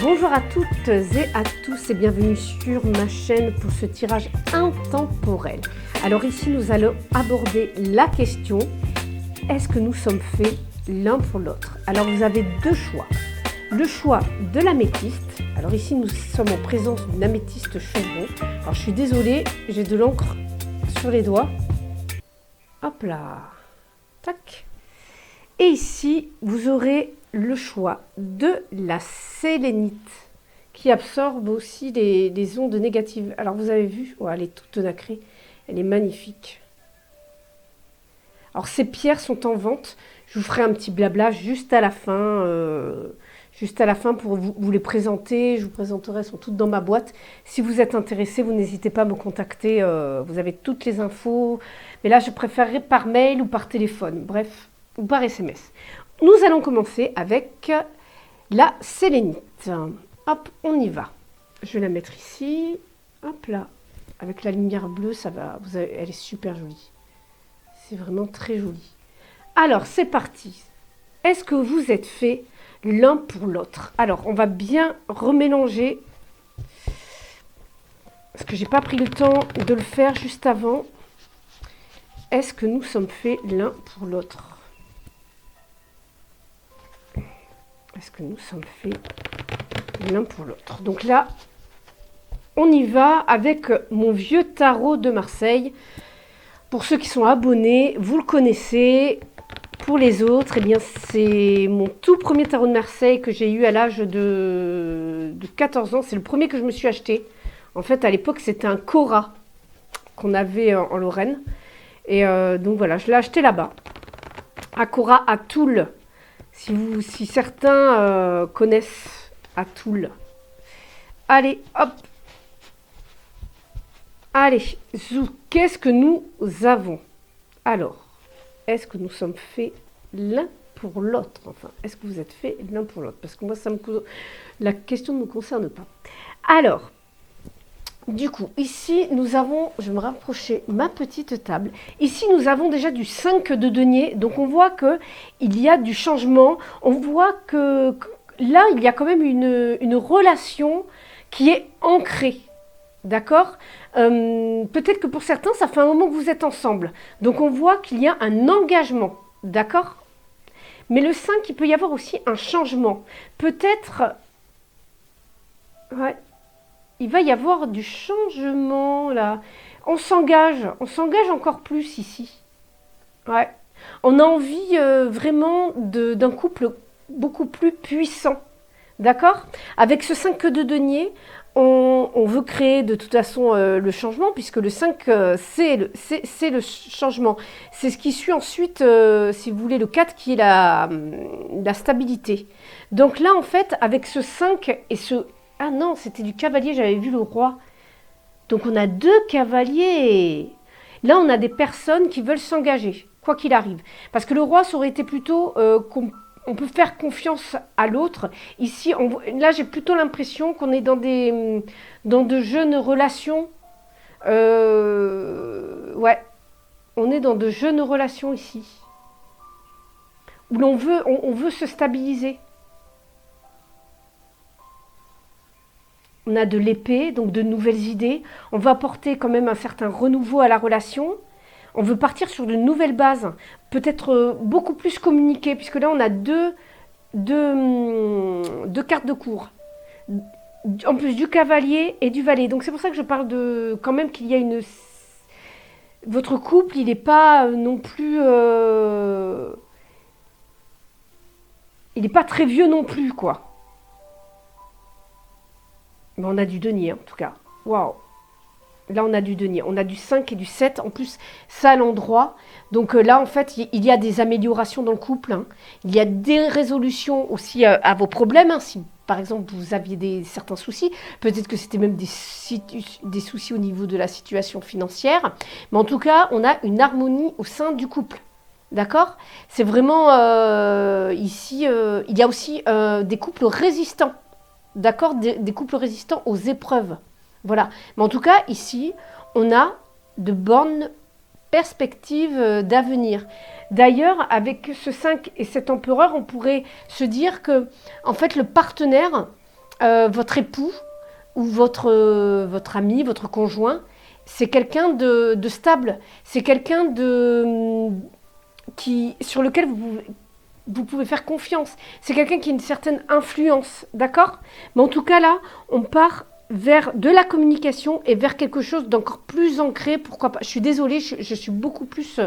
Bonjour à toutes et à tous et bienvenue sur ma chaîne pour ce tirage intemporel. Alors ici nous allons aborder la question, est-ce que nous sommes faits l'un pour l'autre? Alors vous avez deux choix. Le choix de l'améthyste. Alors ici nous sommes en présence d'une améthyste chevron. Alors je suis désolée, j'ai de l'encre sur les doigts. Hop là, tac. Et ici vous aurez le choix de la sélénite qui absorbe aussi les ondes négatives. Alors vous avez vu, oh, elle est toute nacrée, elle est magnifique. Alors ces pierres sont en vente, je vous ferai un petit blabla juste à la fin pour vous les présenter. Je vous présenterai, elles sont toutes dans ma boîte. Si vous êtes intéressé, vous n'hésitez pas à me contacter, vous avez toutes les infos. Mais là je préférerais par mail ou par téléphone, bref, ou par SMS. Nous allons commencer avec la sélénite. Hop, on y va. Je vais la mettre ici. Hop là. Avec la lumière bleue, ça va. Elle est super jolie. C'est vraiment très joli. Alors, c'est parti. Est-ce que vous êtes faits l'un pour l'autre? Alors, on va bien remélanger. Parce que j'ai pas pris le temps de le faire juste avant. Est-ce que nous sommes faits l'un pour l'autre? Est-ce que nous sommes faits l'un pour l'autre? Donc là, on y va avec mon vieux tarot de Marseille. Pour ceux qui sont abonnés, vous le connaissez. Pour les autres, eh bien, c'est mon tout premier tarot de Marseille que j'ai eu à l'âge de 14 ans. C'est le premier que je me suis acheté. En fait, à l'époque, c'était un Cora qu'on avait en Lorraine. Et donc voilà, je l'ai acheté là-bas. À Cora, à Toul. Si certains connaissent à Toul. Allez, hop. Allez, zou. Qu'est-ce que nous avons? Alors, est-ce que nous sommes faits l'un pour l'autre? Enfin, est-ce que vous êtes faits l'un pour l'autre? Parce que moi, la question ne me concerne pas. Alors, du coup, ici, nous avons, je vais me rapprocher ma petite table. Ici, nous avons déjà du 5 de denier. Donc, on voit qu'il y a du changement. On voit que là, il y a quand même une relation qui est ancrée. D'accord? Peut-être que pour certains, ça fait un moment que vous êtes ensemble. Donc, on voit qu'il y a un engagement. D'accord? Mais le 5, il peut y avoir aussi un changement. Peut-être... Ouais. Il va y avoir du changement, là. On s'engage encore plus ici. Ouais. On a envie vraiment d'un couple beaucoup plus puissant. D'accord? Avec ce 5 de denier, on veut créer de toute façon le changement, puisque le 5, c'est le changement. C'est ce qui suit ensuite, si vous voulez, le 4, qui est la stabilité. Donc là, en fait, avec ce 5 et ce... Ah non, c'était du cavalier, j'avais vu le roi. Donc on a deux cavaliers. Là, on a des personnes qui veulent s'engager, quoi qu'il arrive. Parce que le roi, ça aurait été plutôt on peut faire confiance à l'autre. Ici, là, j'ai plutôt l'impression qu'on est dans de jeunes relations. Ouais, on est dans de jeunes relations ici. Où on veut se stabiliser. On a de l'épée, donc de nouvelles idées. On veut apporter quand même un certain renouveau à la relation. On veut partir sur de nouvelles bases. Peut-être beaucoup plus communiquer, puisque là, on a deux cartes de cour. En plus du cavalier et du valet. Donc, c'est pour ça que je parle de quand même qu'il y a une... Votre couple, il n'est pas non plus... Il n'est pas très vieux non plus, quoi. Mais on a du denier, en tout cas. Waouh! Là, on a du denier. On a du 5 et du 7. En plus, ça à l'endroit. Donc là, en fait, il y a des améliorations dans le couple. Hein. Il y a des résolutions aussi à vos problèmes. Hein. Si, par exemple, vous aviez certains soucis, peut-être que c'était même des soucis au niveau de la situation financière. Mais en tout cas, on a une harmonie au sein du couple. D'accord? C'est vraiment... ici, il y a aussi des couples résistants. D'accord, des couples résistants aux épreuves. Voilà. Mais en tout cas, ici, on a de bonnes perspectives d'avenir. D'ailleurs, avec ce 5 et cet empereur, on pourrait se dire que, en fait, le partenaire, votre époux ou votre ami, votre conjoint, c'est quelqu'un de stable. C'est quelqu'un sur lequel vous pouvez faire confiance. C'est quelqu'un qui a une certaine influence, d'accord? Mais en tout cas, là, on part vers de la communication et vers quelque chose d'encore plus ancré. Pourquoi pas? Je suis désolée, je suis beaucoup plus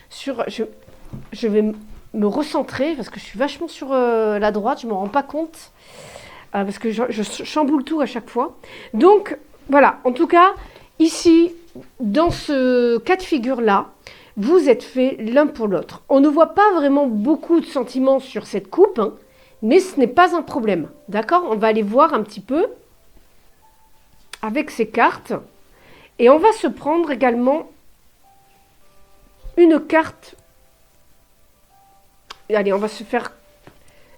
sur... Je vais me recentrer parce que je suis vachement sur la droite, je ne me rends pas compte. Parce que je chamboule tout à chaque fois. Donc, voilà. En tout cas, ici, dans ce cas de figure-là, vous êtes faits l'un pour l'autre. On ne voit pas vraiment beaucoup de sentiments sur cette coupe, hein, mais ce n'est pas un problème. D'accord? On va aller voir un petit peu avec ces cartes. Et on va se prendre également une carte. Allez, on va se faire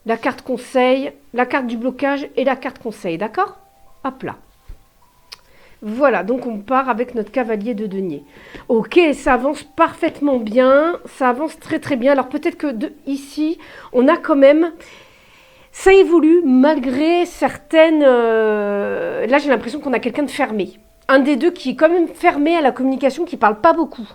la carte conseil, la carte du blocage et la carte conseil, d'accord? Hop là. Voilà, donc on part avec notre cavalier de denier. Ok, ça avance parfaitement bien, ça avance très très bien. Alors peut-être que ici, on a quand même... Ça évolue malgré certaines... Là, j'ai l'impression qu'on a quelqu'un de fermé. Un des deux qui est quand même fermé à la communication, qui ne parle pas beaucoup.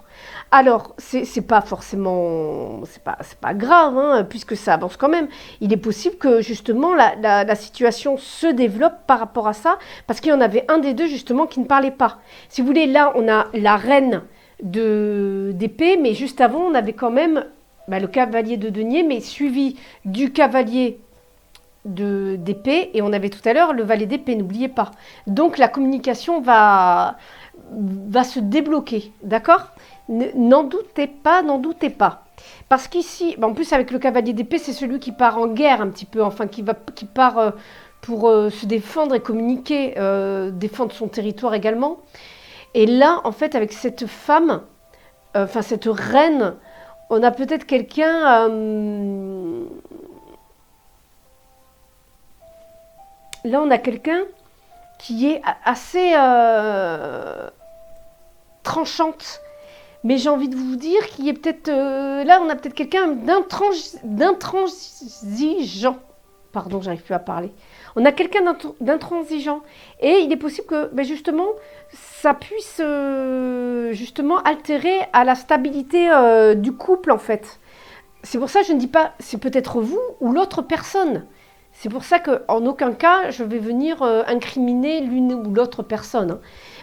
Alors, c'est pas forcément... C'est pas grave, hein, puisque ça avance quand même. Il est possible que, justement, la situation se développe par rapport à ça, parce qu'il y en avait un des deux, justement, qui ne parlait pas. Si vous voulez, là, on a la reine d'épée, mais juste avant, on avait quand même le cavalier de denier, mais suivi du cavalier d'épée, et on avait tout à l'heure le valet d'épée, n'oubliez pas. Donc la communication va se débloquer, d'accord? N'en doutez pas, n'en doutez pas. Parce qu'ici, en plus avec le cavalier d'épée, c'est celui qui part en guerre un petit peu, enfin qui part pour se défendre et communiquer, défendre son territoire également. Et là, en fait, avec cette femme, enfin cette reine, on a peut-être quelqu'un... Là, on a quelqu'un qui est assez tranchante. Mais j'ai envie de vous dire qu'il est peut-être... là, on a peut-être quelqu'un d'intransigeant. Pardon, j'arrive plus à parler. On a quelqu'un d'intransigeant. Et il est possible que, justement, ça puisse justement altérer à la stabilité du couple, en fait. C'est pour ça que je ne dis pas c'est peut-être vous ou l'autre personne. C'est pour ça qu'en aucun cas, je vais venir incriminer l'une ou l'autre personne. Hein.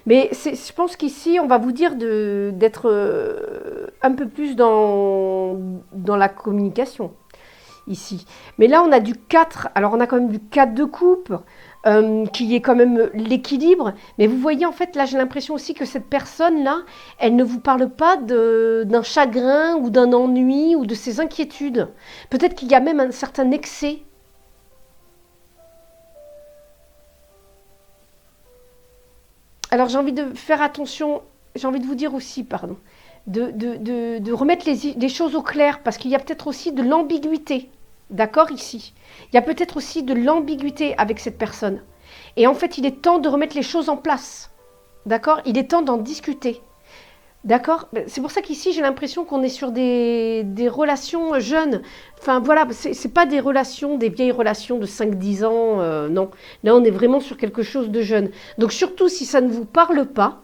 Mais je pense qu'ici, on va vous dire d'être un peu plus dans la communication, ici. Mais là, on a du 4. Alors, on a quand même du 4 de coupe, qui est quand même l'équilibre. Mais vous voyez, en fait, là, j'ai l'impression aussi que cette personne-là, elle ne vous parle pas d'un chagrin ou d'un ennui ou de ses inquiétudes. Peut-être qu'il y a même un certain excès. Alors j'ai envie de faire attention, j'ai envie de vous dire aussi, pardon, de remettre les choses au clair, parce qu'il y a peut-être aussi de l'ambiguïté, d'accord, ici. Il y a peut-être aussi de l'ambiguïté avec cette personne. Et en fait, il est temps de remettre les choses en place, d'accord? Il est temps d'en discuter. D'accord? C'est pour ça qu'ici, j'ai l'impression qu'on est sur des relations jeunes. Enfin, voilà, c'est pas des relations, des vieilles relations de 5-10 ans, non. Là, on est vraiment sur quelque chose de jeune. Donc, surtout, si ça ne vous parle pas,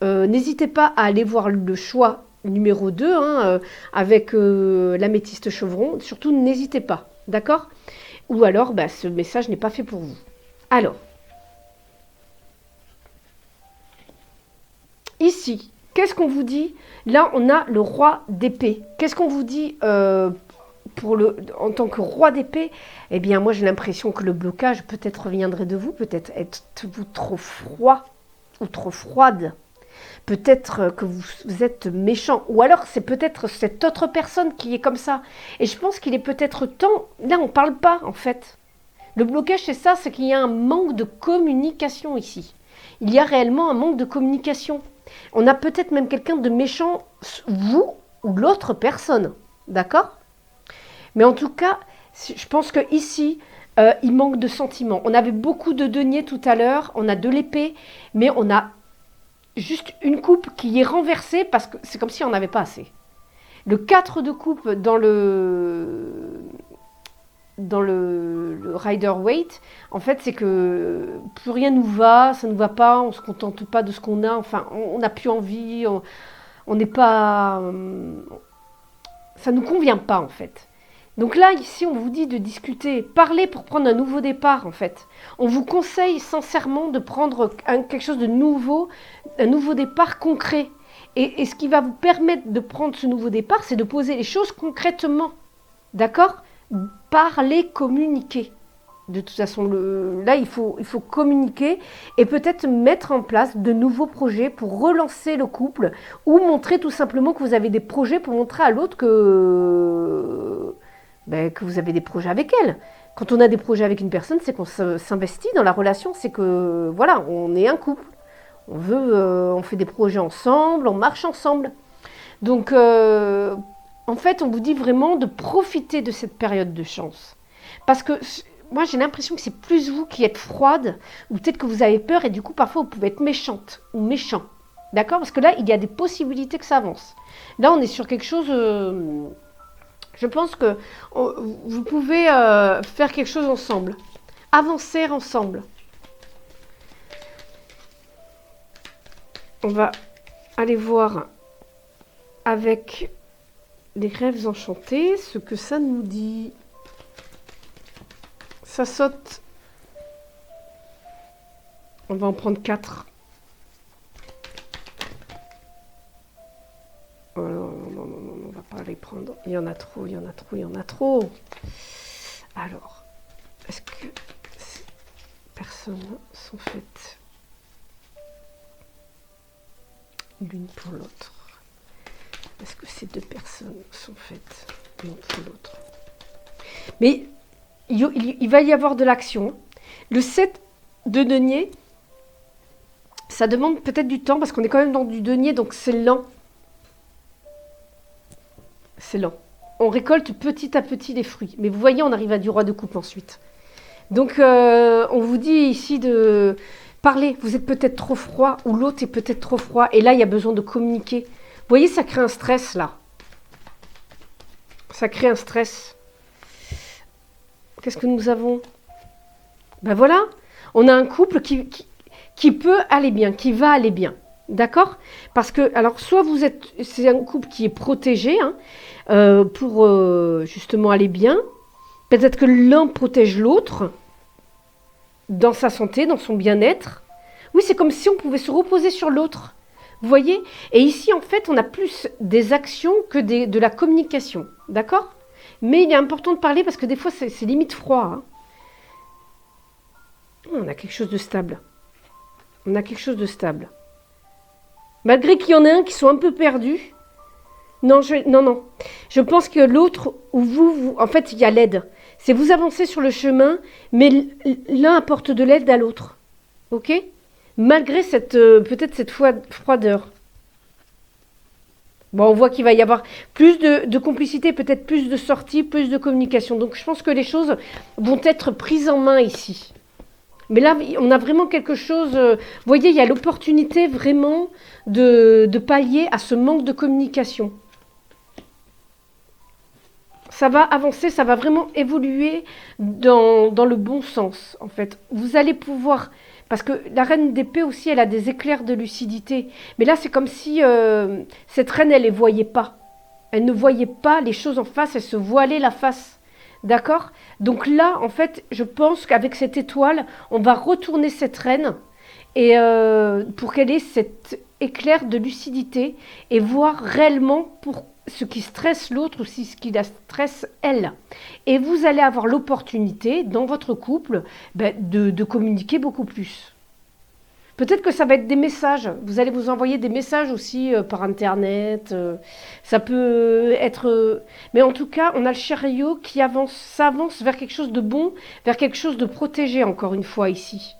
n'hésitez pas à aller voir le choix numéro 2, hein, avec l'améthyste chevron. Surtout, n'hésitez pas, d'accord? Ou alors, ce message n'est pas fait pour vous. Alors, ici... Qu'est-ce qu'on vous dit? Là, on a le roi d'épée. Qu'est-ce qu'on vous dit en tant que roi d'épée? Eh bien, moi, j'ai l'impression que le blocage peut-être viendrait de vous. Peut-être êtes-vous trop froid ou trop froide. Peut-être que vous êtes méchant. Ou alors, c'est peut-être cette autre personne qui est comme ça. Et je pense qu'il est peut-être temps... Là, on ne parle pas, en fait. Le blocage, c'est ça, c'est qu'il y a un manque de communication ici. Il y a réellement un manque de communication. On a peut-être même quelqu'un de méchant, vous ou l'autre personne, d'accord? Mais en tout cas, je pense qu'ici, il manque de sentiments. On avait beaucoup de deniers tout à l'heure, on a de l'épée, mais on a juste une coupe qui est renversée parce que c'est comme si on n'avait pas assez. Le 4 de coupe dans dans le Rider-Waite, en fait, c'est que plus rien nous va, ça ne nous va pas, on ne se contente pas de ce qu'on a, enfin, on n'a plus envie, on n'est pas... ça ne nous convient pas, en fait. Donc là, ici, on vous dit de discuter, parler pour prendre un nouveau départ, en fait. On vous conseille sincèrement de prendre quelque chose de nouveau, un nouveau départ concret. Et ce qui va vous permettre de prendre ce nouveau départ, c'est de poser les choses concrètement. D'accord? Parler, communiquer. De toute façon, là, il faut communiquer et peut-être mettre en place de nouveaux projets pour relancer le couple ou montrer tout simplement que vous avez des projets pour montrer à l'autre que vous avez des projets avec elle. Quand on a des projets avec une personne, c'est qu'on s'investit dans la relation, c'est que, voilà, on est un couple. On fait des projets ensemble, on marche ensemble. Donc, en fait, on vous dit vraiment de profiter de cette période de chance. Parce que moi, j'ai l'impression que c'est plus vous qui êtes froide, ou peut-être que vous avez peur, et du coup, parfois, vous pouvez être méchante ou méchant. D'accord? Parce que là, il y a des possibilités que ça avance. Là, on est sur quelque chose... je pense que vous pouvez faire quelque chose ensemble. Avancer ensemble. On va aller voir avec les rêves enchantés ce que ça nous dit. Ça saute. On va en prendre 4. Oh non, on va pas les prendre. Il y en a trop. Alors, est-ce que ces personnes sont faites l'une pour l'autre? Est-ce que ces deux personnes sont faites l'une pour l'autre? Mais il va y avoir de l'action. Le 7 de denier, ça demande peut-être du temps parce qu'on est quand même dans du denier, donc c'est lent. C'est lent. On récolte petit à petit les fruits. Mais vous voyez, on arrive à du roi de coupe ensuite. Donc, on vous dit ici de parler. Vous êtes peut-être trop froid ou l'autre est peut-être trop froid. Et là, il y a besoin de communiquer. Vous voyez, ça crée un stress, là. Ça crée un stress. Qu'est-ce que nous avons? Ben voilà, on a un couple qui peut aller bien, qui va aller bien. D'accord? Parce que, alors, soit c'est un couple qui est protégé pour justement aller bien. Peut-être que l'un protège l'autre dans sa santé, dans son bien-être. Oui, c'est comme si on pouvait se reposer sur l'autre. Vous voyez? Et ici, en fait, on a plus des actions que de la communication. D'accord? Mais il est important de parler parce que des fois, c'est limite froid. Hein. On a quelque chose de stable. On a quelque chose de stable. Malgré qu'il y en ait un qui soit un peu perdu. Non. Je pense que l'autre, ou vous, en fait, il y a l'aide. C'est vous avancez sur le chemin, mais l'un apporte de l'aide à l'autre. Ok? Malgré peut-être cette froideur. Bon, on voit qu'il va y avoir plus de complicité, peut-être plus de sorties, plus de communication. Donc, je pense que les choses vont être prises en main ici. Mais là, on a vraiment quelque chose... vous voyez, il y a l'opportunité vraiment de pallier à ce manque de communication. Ça va avancer, ça va vraiment évoluer dans le bon sens, en fait. Vous allez pouvoir... Parce que la reine d'épée aussi, elle a des éclairs de lucidité. Mais là, c'est comme si cette reine, elle ne les voyait pas. Elle ne voyait pas les choses en face, elle se voilait la face. D'accord? Donc là, en fait, je pense qu'avec cette étoile, on va retourner cette reine et pour qu'elle ait cet éclair de lucidité et voir réellement pour ce qui stresse l'autre ou ce qui la stresse elle. Et vous allez avoir l'opportunité, dans votre couple, de communiquer beaucoup plus. Peut-être que ça va être des messages. Vous allez vous envoyer des messages aussi par Internet. Ça peut être... mais en tout cas, on a le chariot qui avance. Ça avance vers quelque chose de bon, vers quelque chose de protégé, encore une fois, ici.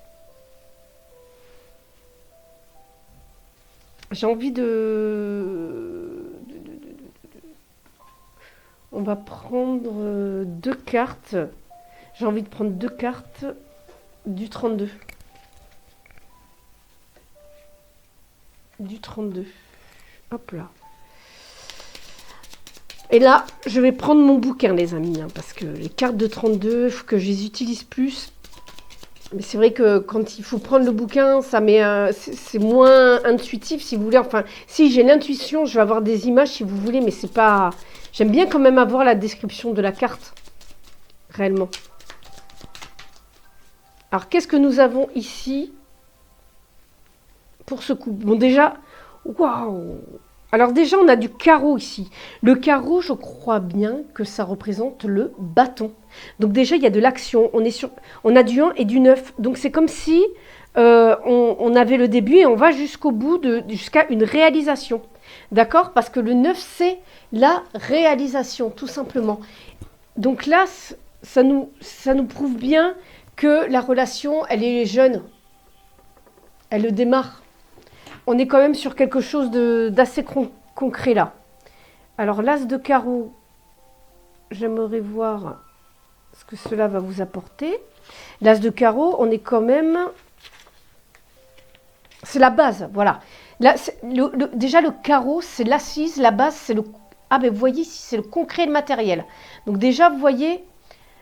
J'ai envie On va prendre 2 cartes. J'ai envie de prendre 2 cartes du 32. Du 32. Hop là. Et là, je vais prendre mon bouquin, les amis, hein, parce que les cartes de 32, il faut que je les utilise plus. Mais c'est vrai que quand il faut prendre le bouquin, ça met, c'est moins intuitif, si vous voulez. Enfin, si j'ai l'intuition, je vais avoir des images, si vous voulez, mais c'est pas... J'aime bien quand même avoir la description de la carte, réellement. Alors, qu'est-ce que nous avons ici pour ce coup? Bon, déjà, waouh! Alors déjà, on a du carreau ici. Le carreau, je crois bien que ça représente le bâton. Donc déjà, il y a de l'action. On a du 1 et du 9. Donc c'est comme si on avait le début et on va jusqu'au bout, jusqu'à une réalisation. D'accord? Parce que le 9, c'est la réalisation, tout simplement. Donc là, ça nous prouve bien que la relation, elle est jeune. Elle démarre. On est quand même sur quelque chose d'assez concret là. Alors l'as de carreau, j'aimerais voir ce que cela va vous apporter. L'as de carreau, on est quand même... C'est la base, voilà. Là, déjà le carreau, c'est l'assise, la base, c'est le... Ah ben vous voyez ici, c'est le concret et le matériel. Donc déjà, vous voyez,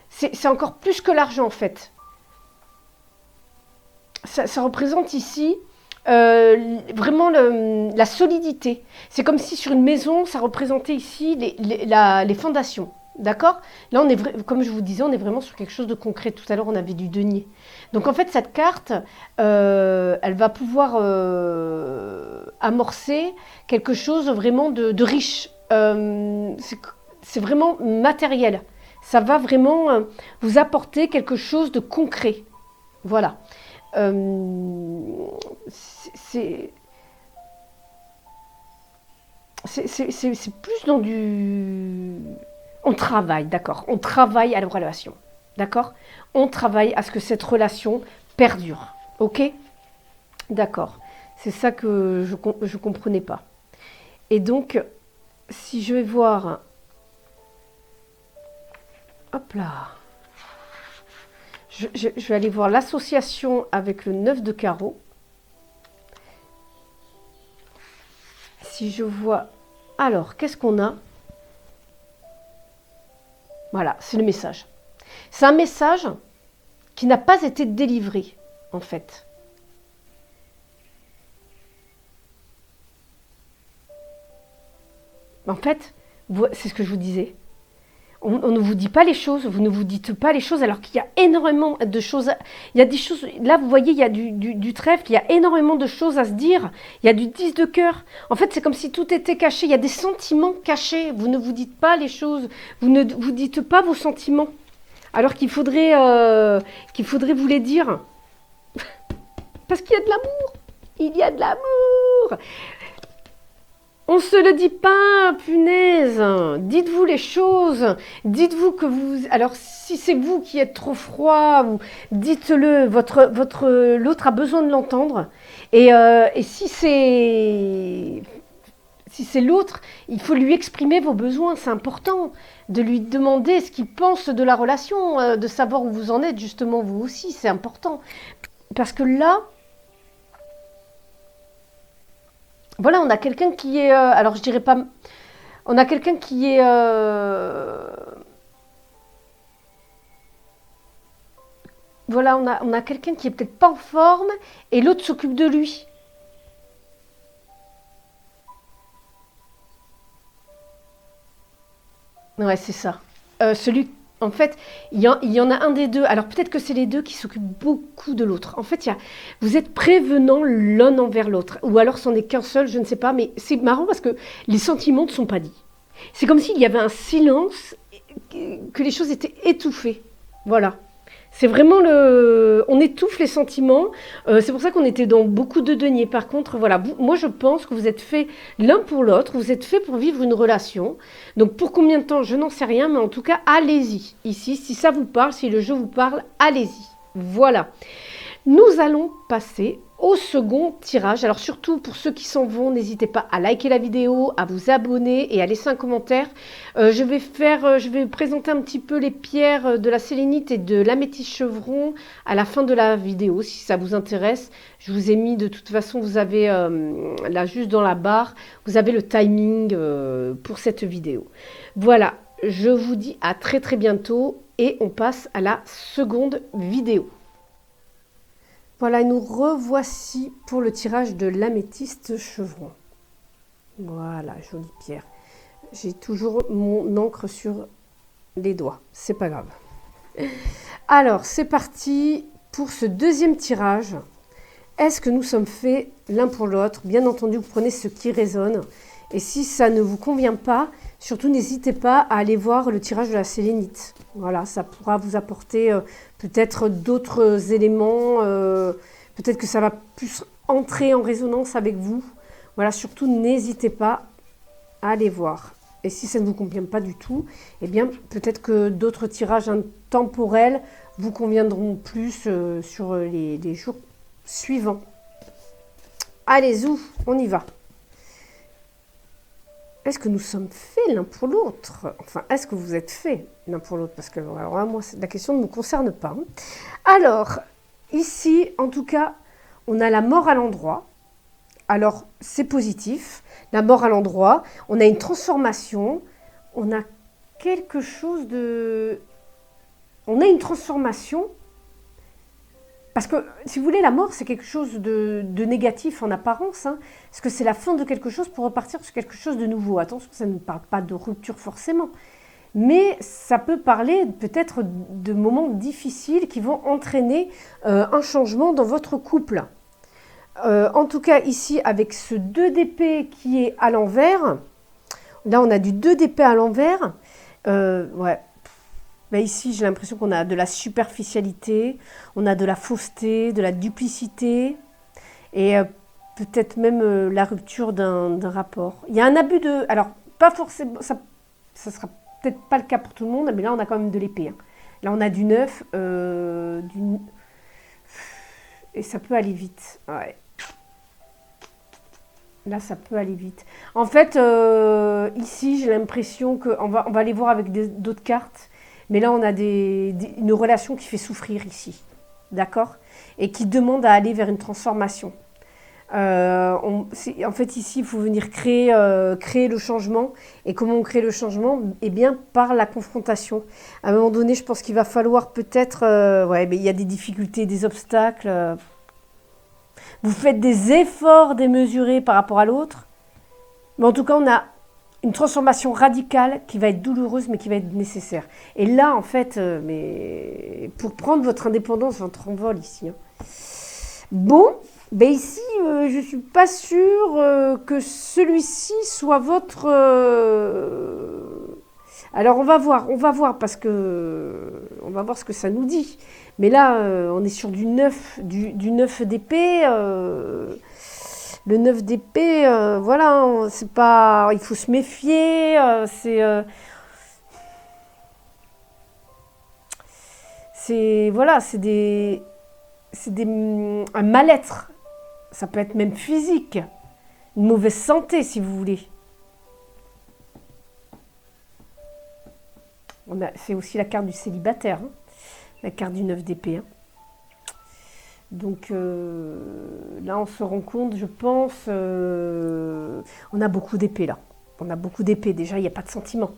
c'est encore plus que l'argent en fait. Ça représente ici... vraiment la solidité. C'est comme si sur une maison, ça représentait ici les fondations. D'accord? Là, comme je vous disais, on est vraiment sur quelque chose de concret. Tout à l'heure, on avait du denier. Donc, en fait, cette carte, elle va pouvoir amorcer quelque chose vraiment de riche. C'est vraiment matériel. Ça va vraiment vous apporter quelque chose de concret. Voilà. C'est plus dans du... On travaille, d'accord. On travaille à la relation, d'accord. On travaille à ce que cette relation perdure, ok. D'accord. C'est ça que je comprenais pas. Et donc, si je vais voir... Hop là. Je vais aller voir l'association avec le 9 de carreau. Si je vois... Alors, qu'est-ce qu'on a? Voilà, c'est le message. C'est un message qui n'a pas été délivré, en fait. En fait, c'est ce que je vous disais. On ne vous dit pas les choses, vous ne vous dites pas les choses, alors qu'il y a énormément de choses. Il y a des choses, là vous voyez, il y a du trèfle, il y a énormément de choses à se dire. Il y a du 10 de cœur. En fait, c'est comme si tout était caché. Il y a des sentiments cachés. Vous ne vous dites pas les choses, vous ne vous dites pas vos sentiments. Alors qu'il faudrait vous les dire. Parce qu'il y a de l'amour. Il y a de l'amour. On ne se le dit pas, punaise. Dites-vous les choses. Dites-vous que vous... Alors, si c'est vous qui êtes trop froid, dites-le. L'autre a besoin de l'entendre. Et si c'est l'autre, il faut lui exprimer vos besoins. C'est important de lui demander ce qu'il pense de la relation, de savoir où vous en êtes, justement, vous aussi. C'est important. Parce que là... Voilà, on a quelqu'un qui est... alors, je dirais pas... On a quelqu'un qui est... voilà, on a quelqu'un qui est peut-être pas en forme et l'autre s'occupe de lui. Ouais, c'est ça. En fait, il y en a un des deux. Alors peut-être que c'est les deux qui s'occupent beaucoup de l'autre. En fait, vous êtes prévenant l'un envers l'autre. Ou alors c'en est qu'un seul, je ne sais pas. Mais c'est marrant parce que les sentiments ne sont pas dits. C'est comme s'il y avait un silence, que les choses étaient étouffées. Voilà. C'est vraiment on étouffe les sentiments. C'est pour ça qu'on était dans beaucoup de deniers. Par contre, voilà, moi je pense que vous êtes faits l'un pour l'autre. Vous êtes faits pour vivre une relation. Donc pour combien de temps, je n'en sais rien. Mais en tout cas, allez-y. Ici, si ça vous parle, si le jeu vous parle, allez-y. Voilà. Nous allons passer au second tirage. Alors surtout pour ceux qui s'en vont, n'hésitez pas à liker la vidéo, à vous abonner et à laisser un commentaire. Je vais présenter un petit peu les pierres de la sélénite et de l'améthyste chevron à la fin de la vidéo, si ça vous intéresse. Je vous ai mis, de toute façon, vous avez là juste dans la barre, vous avez le timing pour cette vidéo. Voilà, je vous dis à très très bientôt et on passe à la seconde vidéo. Voilà, nous revoici pour le tirage de l'améthyste chevron. Voilà, jolie pierre. J'ai toujours mon encre sur les doigts, c'est pas grave. Alors, c'est parti pour ce deuxième tirage. Est-ce que nous sommes faits l'un pour l'autre? Bien entendu, vous prenez ce qui résonne. Et si ça ne vous convient pas, surtout n'hésitez pas à aller voir le tirage de la sélénite. Voilà, ça pourra vous apporter peut-être d'autres éléments. Peut-être que ça va plus entrer en résonance avec vous. Voilà, surtout n'hésitez pas à aller voir. Et si ça ne vous convient pas du tout, eh bien peut-être que d'autres tirages temporels vous conviendront plus sur les jours suivants. Allez, zou, on y va. Est-ce que nous sommes faits l'un pour l'autre? Enfin, est-ce que vous êtes faits l'un pour l'autre? Parce que alors là, moi, la question ne me concerne pas. Alors, ici, en tout cas, on a la mort à l'endroit. Alors, c'est positif. La mort à l'endroit. On a une transformation. On a quelque chose de... On a une transformation. Parce que, si vous voulez, la mort, c'est quelque chose de négatif en apparence. Parce que c'est la fin de quelque chose pour repartir sur quelque chose de nouveau. Attention, ça ne parle pas de rupture forcément. Mais ça peut parler peut-être de moments difficiles qui vont entraîner un changement dans votre couple. En tout cas, ici, avec ce 2 d'épée qui est à l'envers, là, on a du 2 d'épée à l'envers. Ouais. Ben ici, j'ai l'impression qu'on a de la superficialité, on a de la fausseté, de la duplicité et peut-être même la rupture d'un rapport. Il y a un abus de... Alors, pas forcément... Ça sera peut-être pas le cas pour tout le monde, mais là, on a quand même de l'épée. Là, on a du 9, et ça peut aller vite. Ouais. Là, ça peut aller vite. En fait, ici, j'ai l'impression qu'on va aller voir avec d'autres cartes. Mais là, on a une relation qui fait souffrir ici. D'accord? Et qui demande à aller vers une transformation. En fait, ici, il faut venir créer le changement. Et comment on crée le changement? Eh bien, par la confrontation. À un moment donné, je pense qu'il va falloir peut-être... ouais, mais il y a des difficultés, des obstacles. Vous faites des efforts démesurés par rapport à l'autre. Mais en tout cas, on a une transformation radicale qui va être douloureuse, mais qui va être nécessaire. Et là, en fait, mais pour prendre votre indépendance, votre envol ici. Bon, ben ici, je ne suis pas sûre que celui-ci soit votre... Alors, on va voir, parce que... On va voir ce que ça nous dit. Mais là, on est sur du 9 d'épée. Le 9 d'épée, voilà, c'est pas... Il faut se méfier, voilà, un mal-être. Ça peut être même physique. Une mauvaise santé, si vous voulez. C'est aussi la carte du célibataire, la carte du 9 d'épée. Donc là, on se rend compte, je pense, on a beaucoup d'épées là. On a beaucoup d'épées. Déjà, il n'y a pas de sentiment.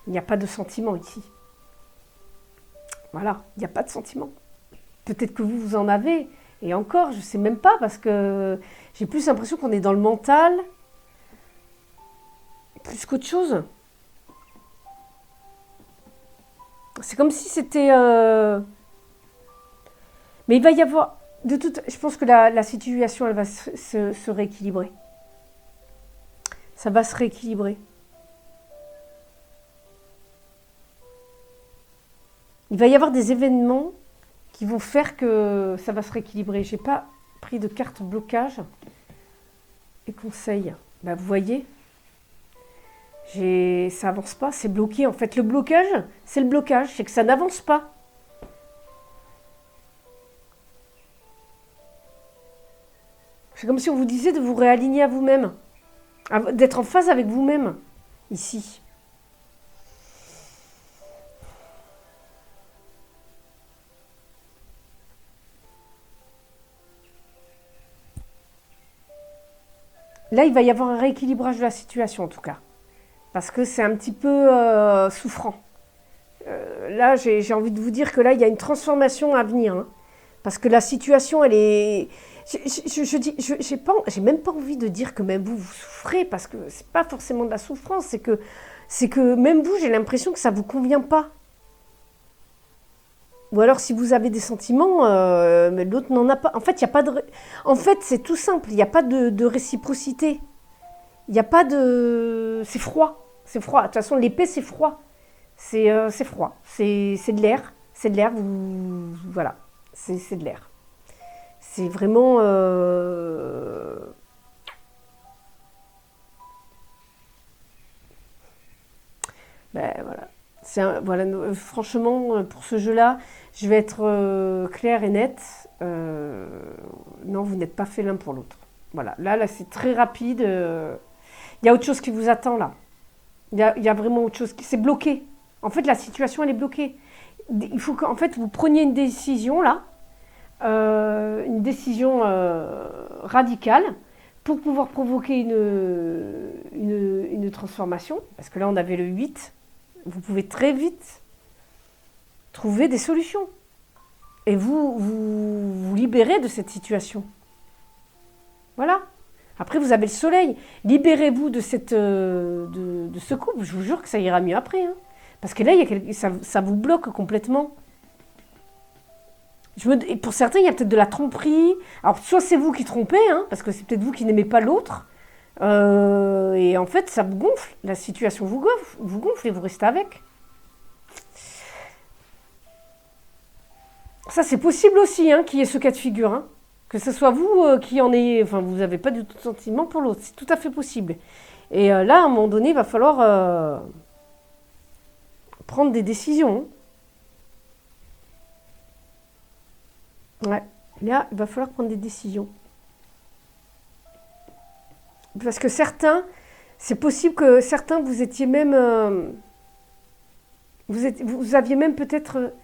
Il n'y a pas de sentiment ici. Voilà, il n'y a pas de sentiment. Peut-être que vous en avez. Et encore, je ne sais même pas, parce que j'ai plus l'impression qu'on est dans le mental, plus qu'autre chose. C'est comme si c'était... Mais il va y avoir... Je pense que la situation, elle va se rééquilibrer. Ça va se rééquilibrer. Il va y avoir des événements qui vont faire que ça va se rééquilibrer. Je n'ai pas pris de carte blocage et conseil. Bah, vous voyez, ça avance pas, c'est bloqué. En fait, le blocage, c'est le blocage, c'est que ça n'avance pas. C'est comme si on vous disait de vous réaligner à vous-même, d'être en phase avec vous-même, ici. Là, il va y avoir un rééquilibrage de la situation, en tout cas. Parce que c'est un petit peu souffrant. Là, j'ai envie de vous dire que là, il y a une transformation à venir. Hein. Parce que la situation, elle est... J'ai même pas envie de dire que même vous, vous souffrez, parce que c'est pas forcément de la souffrance, c'est que même vous, j'ai l'impression que ça vous convient pas. Ou alors, si vous avez des sentiments, mais l'autre n'en a pas. En fait, il y a pas de... En fait, c'est tout simple, il n'y a pas de réciprocité. Il n'y a pas de... C'est froid. C'est froid. De toute façon, l'épée, c'est froid. C'est froid. C'est de l'air. C'est de l'air. Voilà. C'est de l'air. C'est vraiment... Ben, voilà. Voilà. Franchement, pour ce jeu-là, je vais être claire et nette. Non, vous n'êtes pas fait l'un pour l'autre. Voilà. Là, c'est très rapide. Il y a autre chose qui vous attend, là. Il y a vraiment autre chose qui... C'est bloqué. En fait, la situation, elle est bloquée. Il faut qu'en fait, vous preniez une décision, là. Une décision radicale pour pouvoir provoquer une transformation. Parce que là, on avait le 8. Vous pouvez très vite trouver des solutions. Et vous libérer de cette situation. Voilà. Après, vous avez le soleil. Libérez-vous de ce couple. Je vous jure que ça ira mieux après. Hein. Parce que là, ça vous bloque complètement. Et pour certains, il y a peut-être de la tromperie. Alors, soit c'est vous qui trompez, hein, parce que c'est peut-être vous qui n'aimez pas l'autre. Et en fait, ça vous gonfle. La situation vous gonfle et vous restez avec. Ça, c'est possible aussi, hein, qu'il y ait ce cas de figure. Hein. Que ce soit vous qui en ayez... Enfin, vous n'avez pas du tout de sentiment pour l'autre. C'est tout à fait possible. Et là, à un moment donné, il va falloir prendre des décisions. Ouais. Là, il va falloir prendre des décisions. Parce que certains... C'est possible que certains, vous étiez même... Vous aviez même peut-être...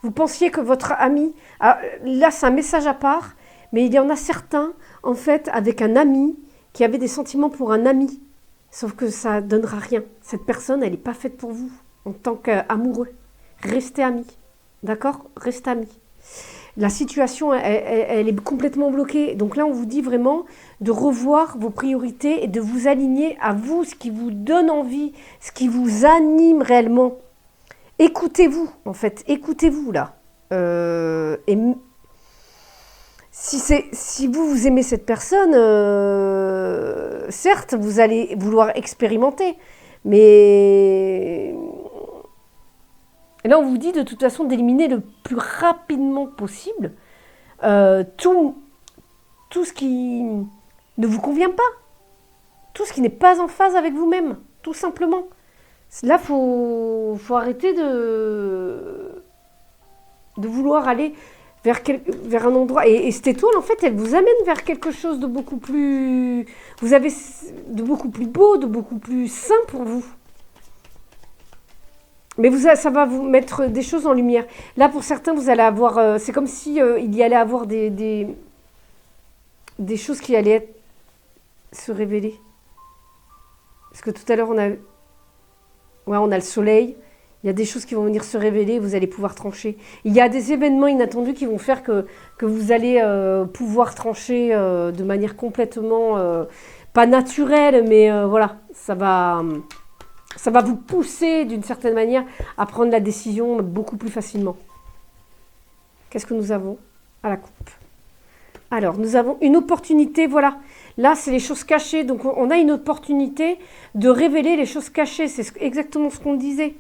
Vous pensiez que votre ami... Alors, là, c'est un message à part, mais il y en a certains, en fait, avec un ami, qui avaient des sentiments pour un ami. Sauf que ça ne donnera rien. Cette personne, elle n'est pas faite pour vous, en tant qu'amoureux. Restez amis. D'accord? Restez amis. La situation, elle est complètement bloquée. Donc là, on vous dit vraiment de revoir vos priorités et de vous aligner à vous, ce qui vous donne envie, ce qui vous anime réellement. Écoutez-vous, en fait. Écoutez-vous, là. Et si vous aimez cette personne, certes, vous allez vouloir expérimenter. Mais là, on vous dit de toute façon d'éliminer le plus rapidement possible tout ce qui ne vous convient pas. Tout ce qui n'est pas en phase avec vous-même, tout simplement. Là, faut arrêter de vouloir aller vers un endroit. Et cette étoile, en fait, elle vous amène vers quelque chose de beaucoup plus... de beaucoup plus beau, de beaucoup plus sain pour vous. Mais ça va vous mettre des choses en lumière. Là, pour certains, vous allez avoir... c'est comme si il y allait avoir des choses qui allaient se révéler. Parce que tout à l'heure, on a le soleil. Il y a des choses qui vont venir se révéler. Vous allez pouvoir trancher. Il y a des événements inattendus qui vont faire que vous allez pouvoir trancher de manière complètement... pas naturelle, mais voilà. Ça va vous pousser d'une certaine manière à prendre la décision beaucoup plus facilement. Qu'est-ce que nous avons à la coupe? Alors, nous avons une opportunité, voilà. Là, c'est les choses cachées. Donc, on a une opportunité de révéler les choses cachées. C'est exactement ce qu'on disait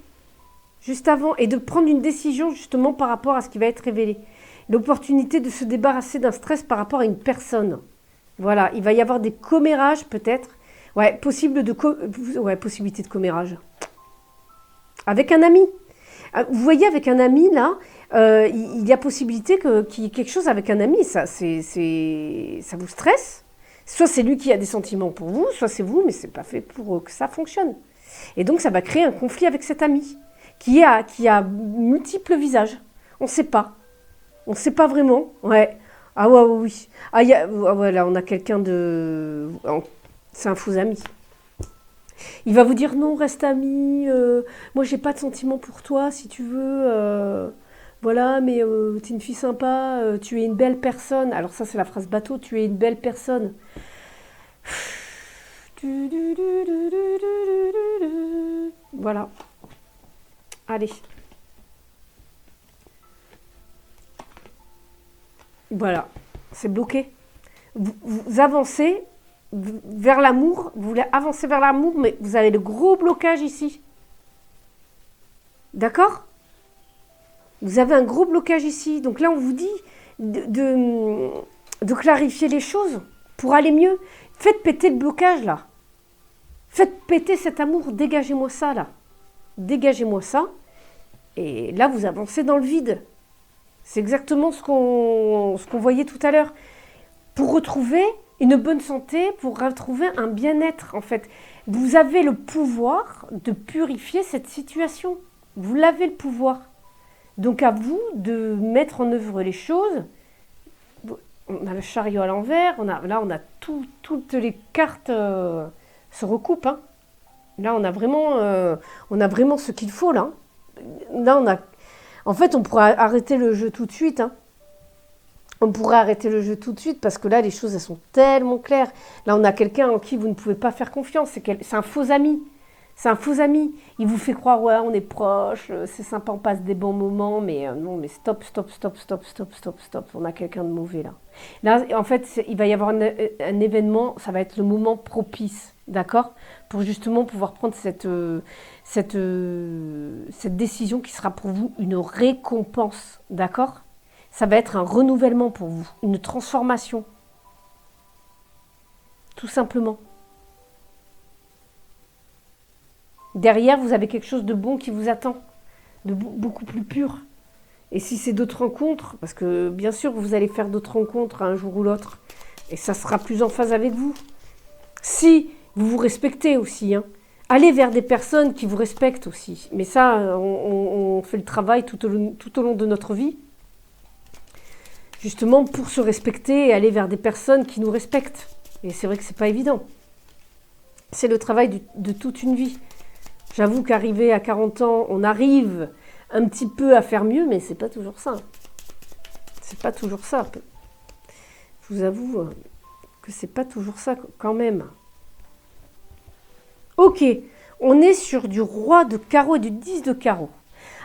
juste avant. Et de prendre une décision justement par rapport à ce qui va être révélé. L'opportunité de se débarrasser d'un stress par rapport à une personne. Voilà, il va y avoir des commérages peut-être. Ouais, possibilité de commérage. Avec un ami. Vous voyez, avec un ami, là, il y a possibilité qu'il y ait quelque chose avec un ami. Ça vous stresse. Soit c'est lui qui a des sentiments pour vous, soit c'est vous, mais c'est pas fait pour que ça fonctionne. Et donc ça va créer un conflit avec cet ami qui a multiples visages. On ne sait pas. On ne sait pas vraiment. Ouais. Ah ouais, ouais, oui. Ah ouais, là, on a quelqu'un de... C'est un faux ami. Il va vous dire non, reste ami. Moi, j'ai pas de sentiments pour toi, si tu veux. Voilà, mais t'es une fille sympa. Tu es une belle personne. Alors ça, c'est la phrase bateau. Tu es une belle personne. Voilà. Allez. Voilà. C'est bloqué. Vous avancez vers l'amour. Vous voulez avancer vers l'amour, mais vous avez le gros blocage ici. D'accord? Vous avez un gros blocage ici. Donc là, on vous dit de clarifier les choses pour aller mieux. Faites péter le blocage, là. Faites péter cet amour. Dégagez-moi ça, là. Dégagez-moi ça. Et là, vous avancez dans le vide. C'est exactement ce qu'on voyait tout à l'heure. Pour retrouver une bonne santé, pour retrouver un bien-être, en fait. Vous avez le pouvoir de purifier cette situation. Vous l'avez le pouvoir. Donc à vous de mettre en œuvre les choses. On a le chariot à l'envers, là on a toutes les cartes se recoupent. Hein. Là on a vraiment ce qu'il faut là. Là en fait on pourrait arrêter le jeu tout de suite. Hein. On pourrait arrêter le jeu tout de suite parce que là les choses elles sont tellement claires. Là on a quelqu'un en qui vous ne pouvez pas faire confiance, c'est un faux ami. C'est un faux ami. Il vous fait croire, ouais, on est proche, c'est sympa, on passe des bons moments, mais non, mais stop. On a quelqu'un de mauvais là. Là, en fait, il va y avoir un événement, ça va être le moment propice, d'accord? Pour justement pouvoir prendre cette décision qui sera pour vous une récompense, d'accord? Ça va être un renouvellement pour vous, une transformation. Tout simplement. Derrière, vous avez quelque chose de bon qui vous attend, de beaucoup plus pur. Et si c'est d'autres rencontres, parce que bien sûr, vous allez faire d'autres rencontres un jour ou l'autre, et ça sera plus en phase avec vous. Si vous vous respectez aussi, hein, allez vers des personnes qui vous respectent aussi. Mais ça, on fait le travail tout au long de notre vie, justement pour se respecter et aller vers des personnes qui nous respectent. Et c'est vrai que c'est pas évident. C'est le travail de toute une vie. J'avoue qu'arrivé à 40 ans, on arrive un petit peu à faire mieux, mais c'est pas toujours ça. C'est pas toujours ça. Je vous avoue que c'est pas toujours ça quand même. Ok, on est sur du roi de carreau et du 10 de carreau.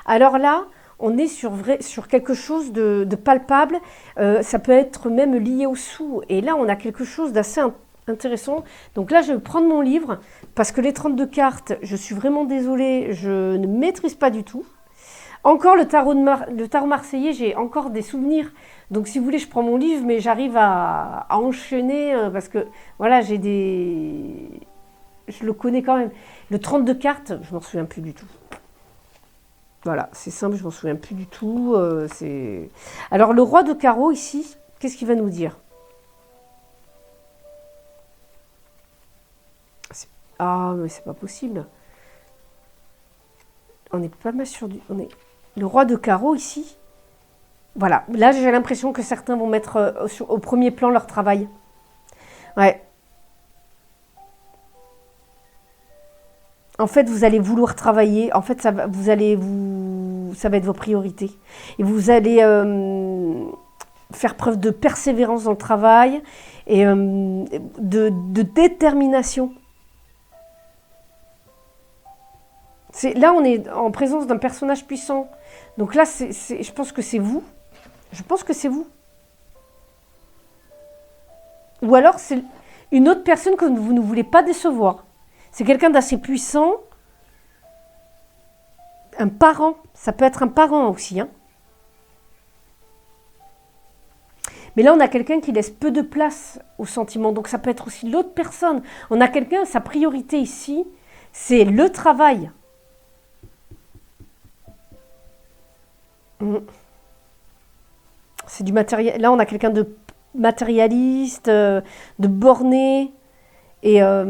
Alors là, on est sur quelque chose de palpable. Ça peut être même lié au sou. Et là, on a quelque chose d'assez intéressant. Donc là, je vais prendre mon livre parce que les 32 cartes, je suis vraiment désolée, je ne maîtrise pas du tout. Encore le tarot marseillais, j'ai encore des souvenirs. Donc si vous voulez, je prends mon livre, mais j'arrive à enchaîner parce que voilà, je le connais quand même. Le 32 cartes, je m'en souviens plus du tout. Voilà, c'est simple, je m'en souviens plus du tout. Alors le roi de carreau ici, qu'est-ce qu'il va nous dire? Ah, mais c'est pas possible. On est pas mal sur du... Le roi de carreau ici. Voilà, là j'ai l'impression que certains vont mettre au premier plan leur travail. Ouais. En fait, vous allez vouloir travailler. En fait, ça va être vos priorités. Et vous allez faire preuve de persévérance dans le travail et de détermination. Là, on est en présence d'un personnage puissant. Donc là, je pense que c'est vous. Je pense que c'est vous. Ou alors, c'est une autre personne que vous ne voulez pas décevoir. C'est quelqu'un d'assez puissant. Un parent. Ça peut être un parent aussi. Hein. Mais là, on a quelqu'un qui laisse peu de place aux sentiments. Donc ça peut être aussi l'autre personne. On a quelqu'un, sa priorité ici, c'est le travail. C'est du matériel. Là, on a quelqu'un matérialiste, de borné. Et ah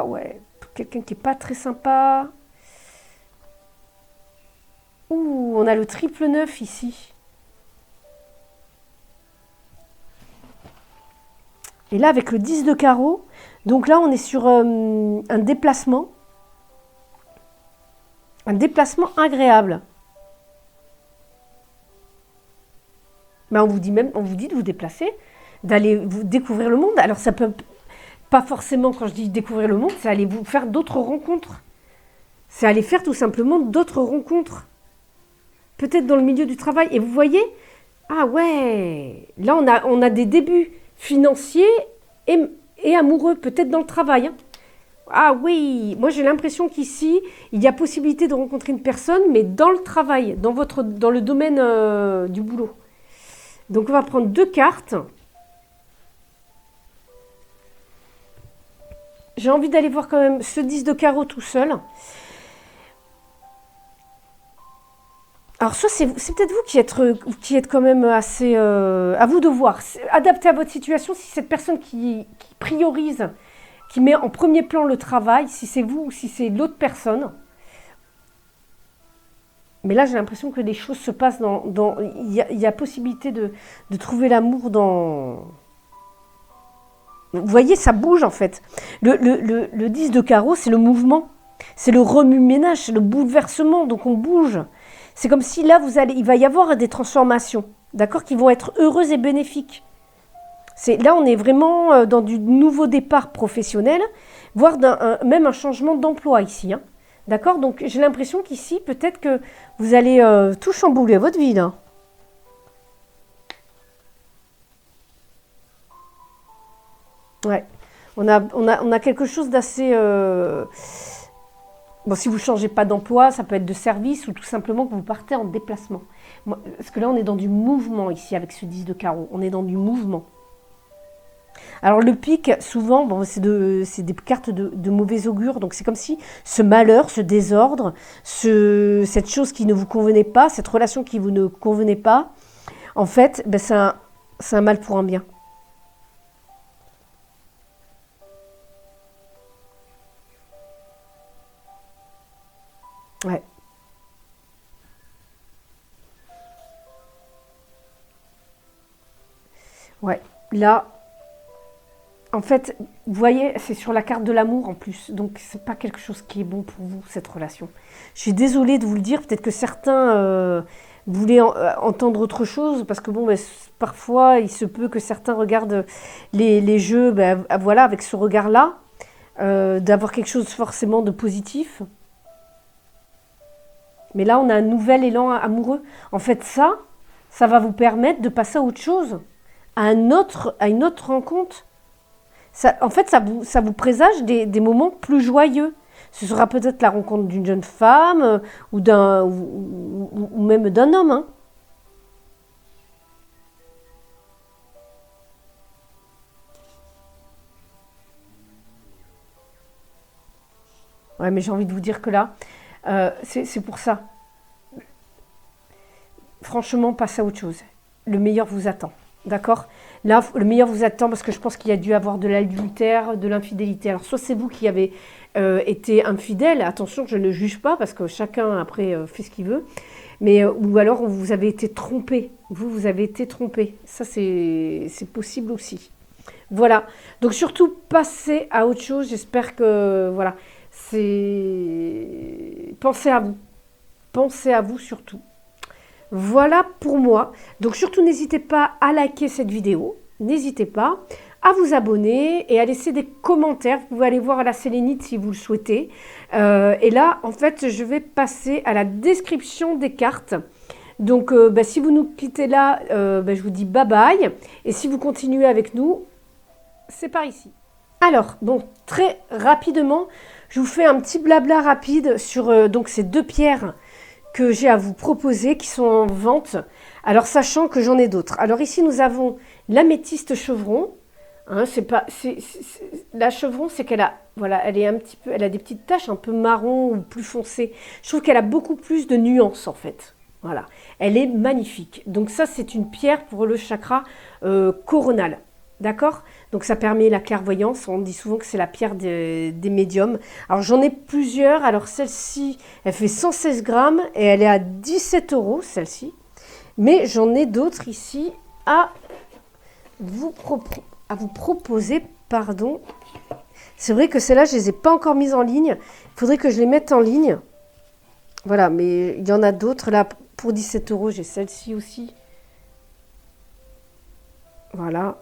ouais, quelqu'un qui est pas très sympa. Ouh, on a le triple 9 ici. Et là, avec le 10 de carreau, donc là, on est sur un déplacement. Un déplacement agréable. Ben, on vous dit même, on vous dit de vous déplacer, d'aller vous découvrir le monde. Alors ça peut pas forcément, quand je dis découvrir le monde, c'est aller vous faire d'autres rencontres. C'est aller faire tout simplement d'autres rencontres. Peut-être dans le milieu du travail. Et vous voyez, ah ouais, là on a des débuts financiers et amoureux, peut-être dans le travail. Hein. Ah oui, moi j'ai l'impression qu'ici, il y a possibilité de rencontrer une personne, mais dans le travail, dans le domaine du boulot. Donc on va prendre 2 cartes. J'ai envie d'aller voir quand même ce 10 de carreau tout seul. Alors soit c'est peut-être vous qui êtes quand même assez... à vous de voir. Adapté à votre situation, si cette personne qui priorise, qui met en premier plan le travail, si c'est vous ou si c'est l'autre personne. Mais là, j'ai l'impression que les choses se passent il y a possibilité de trouver l'amour dans... Vous voyez, ça bouge en fait. Le 10 de carreau, c'est le mouvement. C'est le remue-ménage, c'est le bouleversement. Donc on bouge. C'est comme si là, il va y avoir des transformations, d'accord, qui vont être heureuses et bénéfiques. Là, on est vraiment dans du nouveau départ professionnel, voire même un changement d'emploi ici. Hein. D'accord? Donc j'ai l'impression qu'ici, peut-être que vous allez tout chambouler votre vie là. Ouais. On a quelque chose d'assez... Bon, si vous ne changez pas d'emploi, ça peut être de service ou tout simplement que vous partez en déplacement. Parce que là, on est dans du mouvement ici avec ce 10 de carreau. On est dans du mouvement. Alors le pic, souvent, bon, c'est des cartes de mauvais augure. Donc c'est comme si ce malheur, ce désordre, cette chose qui ne vous convenait pas, cette relation qui vous ne convenait pas, en fait, ben, c'est un mal pour un bien. Ouais. Ouais. Là, en fait, vous voyez, c'est sur la carte de l'amour en plus. Donc, c'est pas quelque chose qui est bon pour vous, cette relation. Je suis désolée de vous le dire. Peut-être que certains voulaient entendre autre chose. Parce que, bon, ben, parfois, il se peut que certains regardent les jeux voilà, avec ce regard-là. D'avoir quelque chose forcément de positif. Mais là, on a un nouvel élan amoureux. En fait, ça va vous permettre de passer à autre chose. À une autre rencontre. En fait, ça vous présage des moments plus joyeux. Ce sera peut-être la rencontre d'une jeune femme ou même d'un homme. Hein. Ouais, mais j'ai envie de vous dire que là, c'est pour ça. Franchement, passez à autre chose. Le meilleur vous attend. D'accord? Là, le meilleur vous attend parce que je pense qu'il y a dû avoir de l'adultère, de l'infidélité. Alors, soit c'est vous qui avez été infidèle. Attention, je ne juge pas parce que chacun, après, fait ce qu'il veut. Mais, ou alors, vous avez été trompé. Vous avez été trompé. Ça, c'est possible aussi. Voilà. Donc, surtout, passez à autre chose. J'espère que, voilà, pensez à vous. Pensez à vous surtout. Voilà pour moi. Donc surtout n'hésitez pas à liker cette vidéo. N'hésitez pas à vous abonner et à laisser des commentaires. Vous pouvez aller voir la sélénite si vous le souhaitez. Et là, en fait, je vais passer à la description des cartes. Donc si vous nous quittez là, je vous dis bye bye. Et si vous continuez avec nous, c'est par ici. Alors, bon, très rapidement, je vous fais un petit blabla rapide sur donc ces 2 pierres que j'ai à vous proposer, qui sont en vente. Alors, sachant que j'en ai d'autres. Alors ici, nous avons l'améthyste chevron. Hein, la chevron, c'est qu'elle a, voilà, elle a des petites taches un peu marron ou plus foncées. Je trouve qu'elle a beaucoup plus de nuances, en fait. Voilà, elle est magnifique. Donc ça, c'est une pierre pour le chakra coronal. D'accord? Donc ça permet la clairvoyance. On dit souvent que c'est la pierre des médiums. Alors j'en ai plusieurs. Alors celle-ci, elle fait 116 grammes et elle est à 17 euros, celle-ci. Mais j'en ai d'autres ici à à vous proposer. Pardon. C'est vrai que celles-là, je ne les ai pas encore mises en ligne. Il faudrait que je les mette en ligne. Voilà, mais il y en a d'autres. Là, pour 17 euros, j'ai celle-ci aussi. Voilà.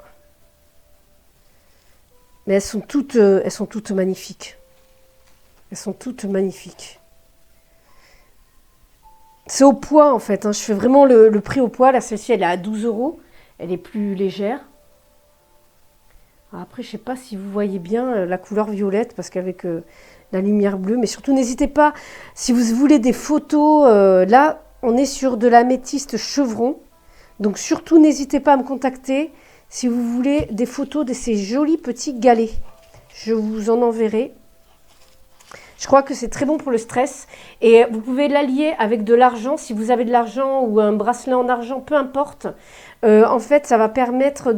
Mais elles sont toutes magnifiques. Elles sont toutes magnifiques. C'est au poids, en fait. Hein. Je fais vraiment le prix au poids. Là, celle-ci, elle est à 12 euros. Elle est plus légère. Après, je ne sais pas si vous voyez bien la couleur violette, parce qu'avec la lumière bleue. Mais surtout, n'hésitez pas, si vous voulez des photos, là, on est sur de l'améthyste chevron. Donc, surtout, n'hésitez pas à me contacter si vous voulez des photos de ces jolis petits galets. Je vous en enverrai. Je crois que c'est très bon pour le stress. Et vous pouvez l'allier avec de l'argent. Si vous avez de l'argent ou un bracelet en argent, peu importe. En fait, ça va permettre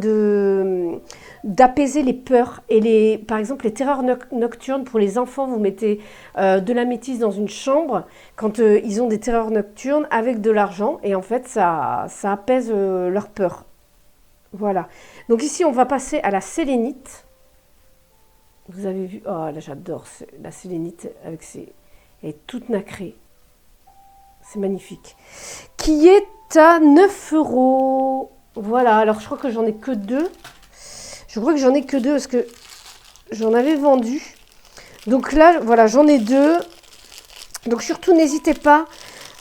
d'apaiser les peurs. Et par exemple, les terreurs nocturnes pour les enfants, vous mettez de l'améthyste dans une chambre quand ils ont des terreurs nocturnes avec de l'argent. Et en fait, ça apaise leurs peurs. Voilà. Donc ici, on va passer à la sélénite. Vous avez vu, oh là j'adore la sélénite avec elle est toute nacrée. C'est magnifique. Qui est à 9 euros. Voilà, alors je crois que j'en ai que deux. Je crois que j'en ai que deux parce que j'en avais vendu. Donc là, voilà, j'en ai deux. Donc surtout, n'hésitez pas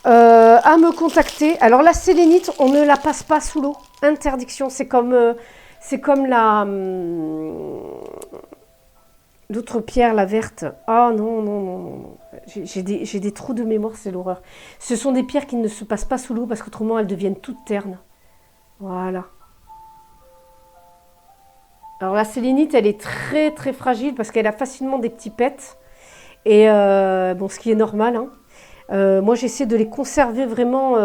à me contacter. Alors la sélénite, on ne la passe pas sous l'eau. Interdiction, c'est comme la... L'autre pierre, la verte. Ah non, non, non, non. J'ai des trous de mémoire, c'est l'horreur. Ce sont des pierres qui ne se passent pas sous l'eau parce qu'autrement elles deviennent toutes ternes. Voilà. Alors la sélénite, elle est très très fragile parce qu'elle a facilement des petits pets. Et bon, ce qui est normal. Hein. Moi, j'essaie de les conserver vraiment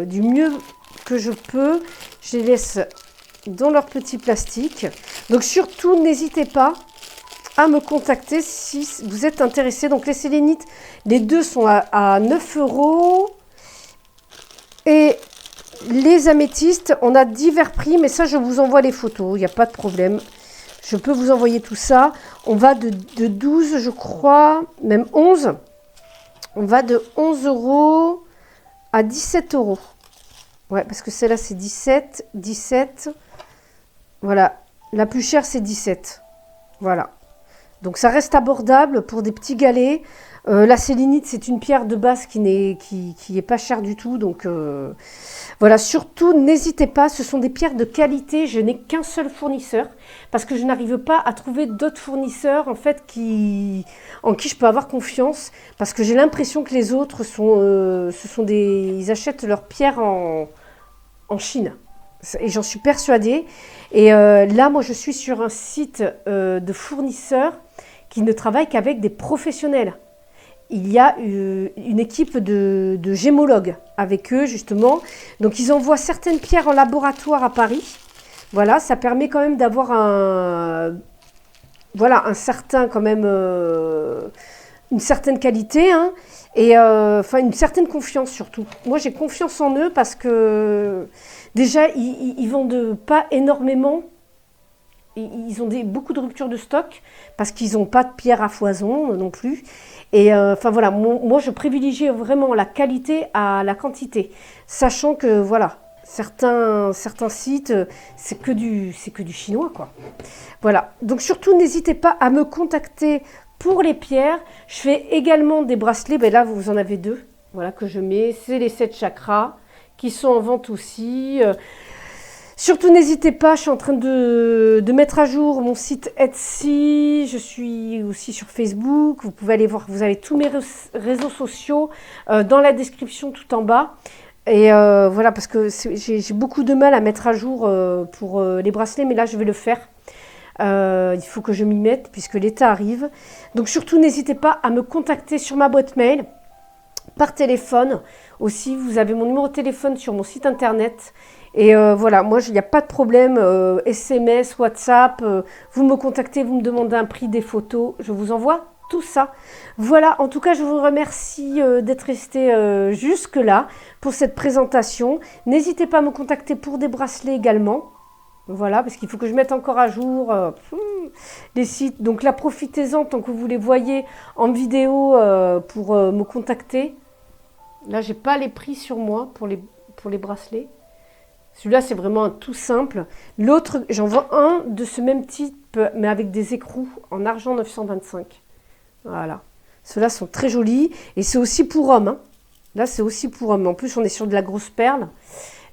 du mieux que je peux. Je les laisse dans leur petit plastique. Donc surtout, n'hésitez pas à me contacter si vous êtes intéressé. Donc les sélénites, les deux sont à 9 euros. Et les améthystes, on a divers prix, mais ça je vous envoie les photos, il n'y a pas de problème. Je peux vous envoyer tout ça. On va de 12, je crois, même 11. On va de 11 euros à 17 euros. Ouais, parce que celle-là c'est 17, 17. Voilà, la plus chère c'est 17. Voilà. Donc ça reste abordable pour des petits galets. La sélénite, c'est une pierre de base qui est pas chère du tout. Donc voilà, surtout n'hésitez pas, ce sont des pierres de qualité. Je n'ai qu'un seul fournisseur parce que je n'arrive pas à trouver d'autres fournisseurs en fait en qui je peux avoir confiance. Parce que j'ai l'impression que les autres ils achètent leurs pierres en Chine. Et j'en suis persuadée. Et là, moi, je suis sur un site de fournisseurs qui ne travaillent qu'avec des professionnels. Il y a une équipe de gémologues avec eux, justement. Donc, ils envoient certaines pierres en laboratoire à Paris. Voilà, ça permet quand même d'avoir un certain, quand même, une certaine qualité, hein, et une certaine confiance surtout. Moi, j'ai confiance en eux parce que déjà, ils vendent pas énormément. Ils ont beaucoup de ruptures de stock parce qu'ils n'ont pas de pierre à foison non plus. Et voilà, moi je privilégie vraiment la qualité à la quantité, sachant que voilà, certains sites c'est que du chinois quoi. Voilà, donc surtout n'hésitez pas à me contacter pour les pierres. Je fais également des bracelets, ben là vous en avez deux, voilà que je mets, c'est les 7 chakras qui sont en vente aussi. Surtout, n'hésitez pas, je suis en train de mettre à jour mon site Etsy, je suis aussi sur Facebook, vous pouvez aller voir, vous avez tous mes réseaux sociaux dans la description tout en bas. Et voilà, parce que j'ai beaucoup de mal à mettre à jour pour les bracelets, mais là je vais le faire. Il faut que je m'y mette puisque l'été arrive. Donc surtout, n'hésitez pas à me contacter sur ma boîte mail par téléphone. Aussi, vous avez mon numéro de téléphone sur mon site internet. Et voilà, moi, il n'y a pas de problème. SMS, WhatsApp, vous me contactez, vous me demandez un prix, des photos, je vous envoie tout ça. Voilà, en tout cas, je vous remercie d'être resté jusque-là pour cette présentation. N'hésitez pas à me contacter pour des bracelets également. Voilà, parce qu'il faut que je mette encore à jour les sites. Donc là, profitez-en tant que vous les voyez en vidéo pour me contacter. Là, j'ai pas les prix sur moi pour les bracelets. Celui-là, c'est vraiment un tout simple. L'autre, j'en vends un de ce même type, mais avec des écrous en argent 925. Voilà. Ceux-là sont très jolis. Et c'est aussi pour hommes. Hein. Là, c'est aussi pour hommes. En plus, on est sur de la grosse perle.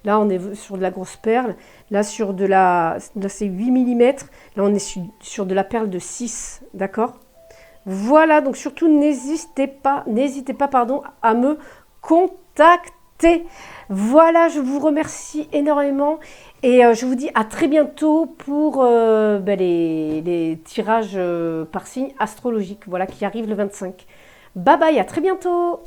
Là, on est sur de la grosse perle. Là, sur de la... Là, c'est 8 mm. Là, on est sur de la perle de 6. D'accord? Voilà. Donc, surtout, n'hésitez pas, pardon, à me contacter. Voilà, je vous remercie énormément. Et je vous dis à très bientôt pour les tirages par signe astrologique. Voilà, qui arrivent le 25. Bye bye, à très bientôt.